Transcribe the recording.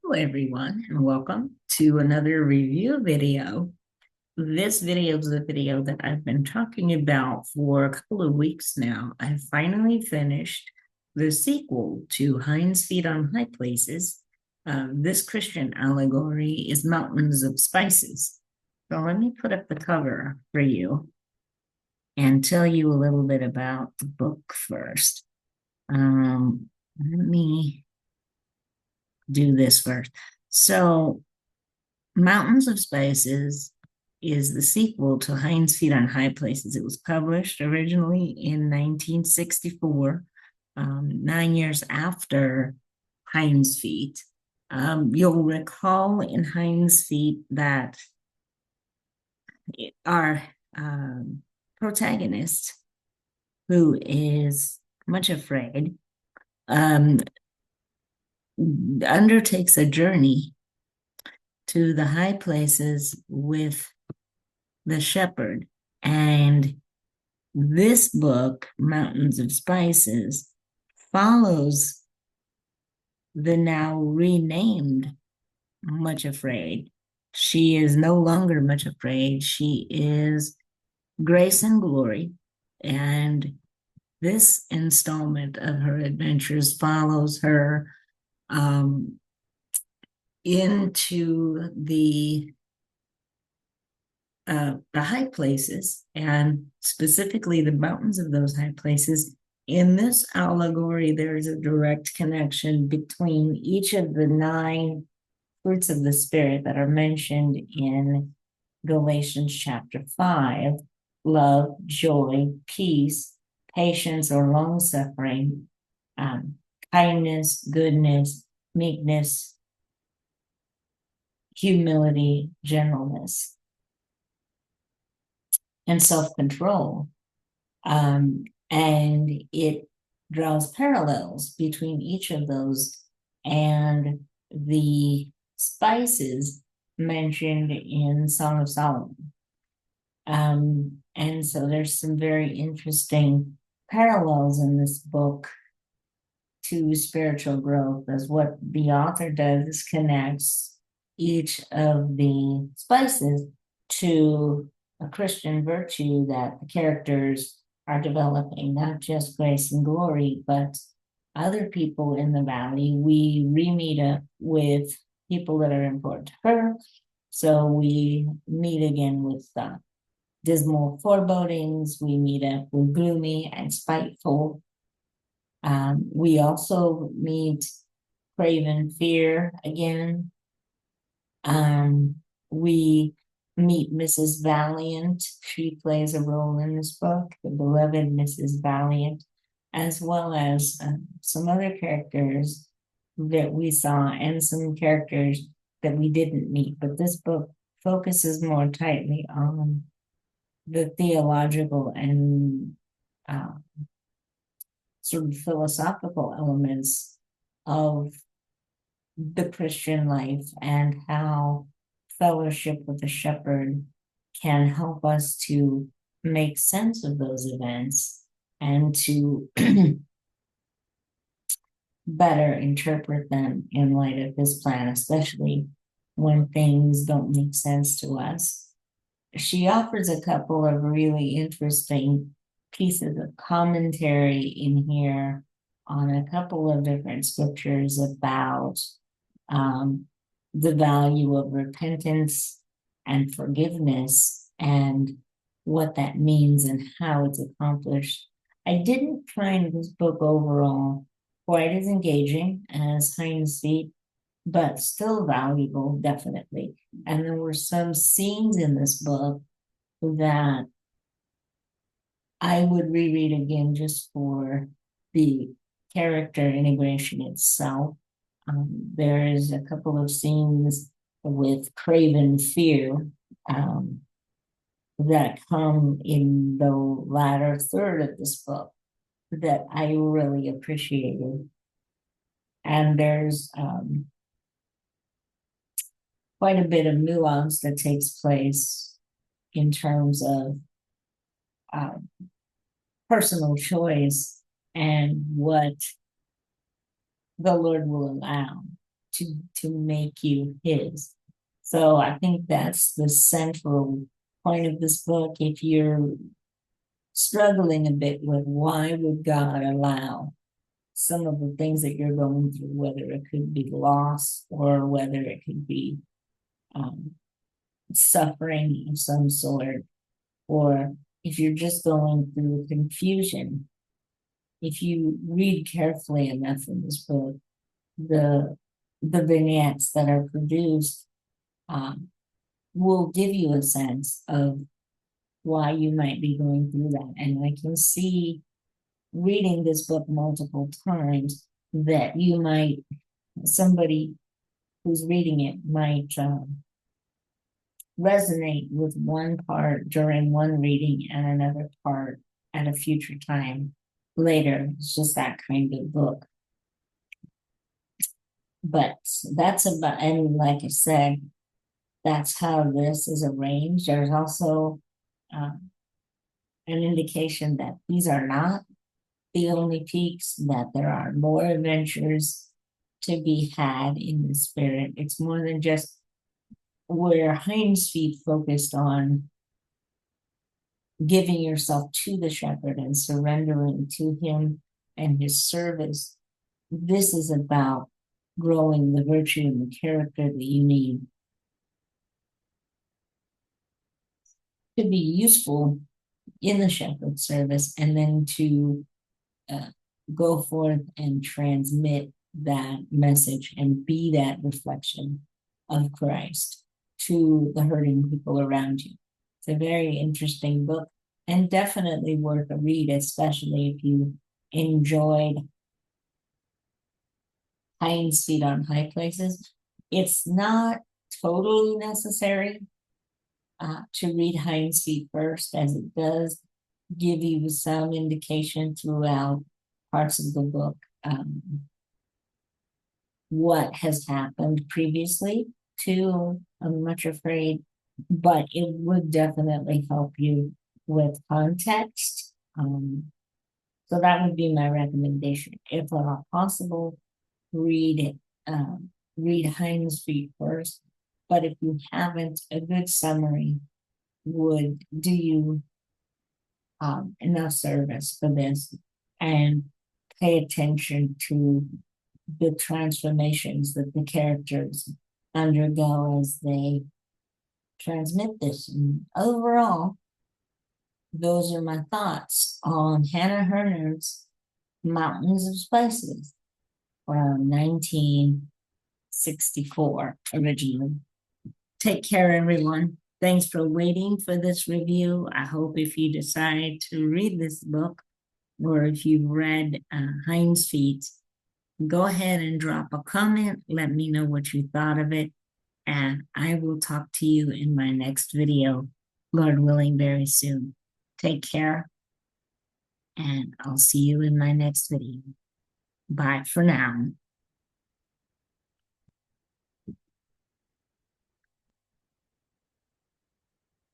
Hello everyone and welcome to another review video. This video is a video that I've been talking about for a couple of weeks now. I finally finished the sequel to Hinds Feet on High Places. This Christian allegory is Mountains of Spices. So let me put up the cover for you and tell you a little bit about the book first. Let me do this first. So, Mountains of Spices is the sequel to Hinds Feet on High Places. It was published originally in 1964, 9 years after Hinds Feet. You'll recall in Hinds Feet that our protagonist, who is much afraid, undertakes a journey to the high places with the shepherd. And this book, Mountains of Spices, follows the now renamed Much Afraid. She is no longer much afraid. She is Grace and Glory. And this installment of her adventures follows her into the high places, and specifically the mountains of those high places. In this allegory, there's a direct connection between each of the 9 fruits of the Spirit that are mentioned in Galatians chapter 5: love, joy, peace, patience or long suffering, kindness, goodness, meekness, humility, gentleness, and self-control. And it draws parallels between each of those and the spices mentioned in Song of Solomon. And so there's some very interesting parallels in this book to spiritual growth, as what the author does is connects each of the spices to a Christian virtue that the characters are developing, not just Grace and Glory, but other people in the valley. We re-meet up with people that are important to her. So we meet again with dismal forebodings. We meet up with gloomy and spiteful. We also meet craven fear again. We meet Mrs. Valiant. She plays a role in this book, the beloved Mrs. Valiant, as well as some other characters that we saw and some characters that we didn't meet. But this book focuses more tightly on the theological and sort of philosophical elements of the Christian life and how fellowship with the shepherd can help us to make sense of those events and to better interpret them in light of his plan, especially when things don't make sense to us. She offers a couple of really interesting pieces of commentary in here on a couple of different scriptures about the value of repentance and forgiveness and what that means and how it's accomplished. I didn't find this book overall quite as engaging as Hinds Feet, but still valuable, definitely. And there were some scenes in this book that I would reread again just for the character integration itself. There's a couple of scenes with craven fear that come in the latter third of this book that I really appreciated. And there's quite a bit of nuance that takes place in terms of personal choice and what the Lord will allow to make you his. So I think that's the central point of this book. If you're struggling a bit with why would God allow some of the things that you're going through, whether it could be loss or whether it could be um, suffering of some sort, or if you're just going through confusion, if you read carefully enough in this book, the the vignettes that are produced um, will give you a sense of why you might be going through that. And I can see reading this book multiple times that you might, somebody who's reading it might resonate with one part during one reading and another part at a future time later. It's just that kind of book. But that's about, and like I said, that's how this is arranged. There's also an indication that these are not the only peaks, that there are more adventures to be had in the spirit. It's more than just where Hinds Feet focused on giving yourself to the shepherd and surrendering to him and his service. This is about growing the virtue and the character that you need to be useful in the shepherd service, and then to go forth and transmit that message and be that reflection of Christ to the hurting people around you. It's a very interesting book and definitely worth a read, especially if you enjoyed Hinds Feet on High Places. It's not totally necessary to read Hinds Feet first, as it does give you some indication throughout parts of the book what has happened previously to I'm Much Afraid, but it would definitely help you with context. So that would be my recommendation. If possible, read it. Read Hinds Feet first, but if you haven't, a good summary would do you enough service for this, and pay attention to the transformations that the characters undergo as they transmit this. And overall, those are my thoughts on Hannah Hurnard's Mountains of Spices from 1964 originally. Take care, everyone. Thanks for waiting for this review. I hope if you decide to read this book, or if you've read Hinds Feet, go ahead and drop a comment. Let me know what you thought of it. And I will talk to you in my next video, Lord willing, very soon. Take care. And I'll see you in my next video. Bye for now.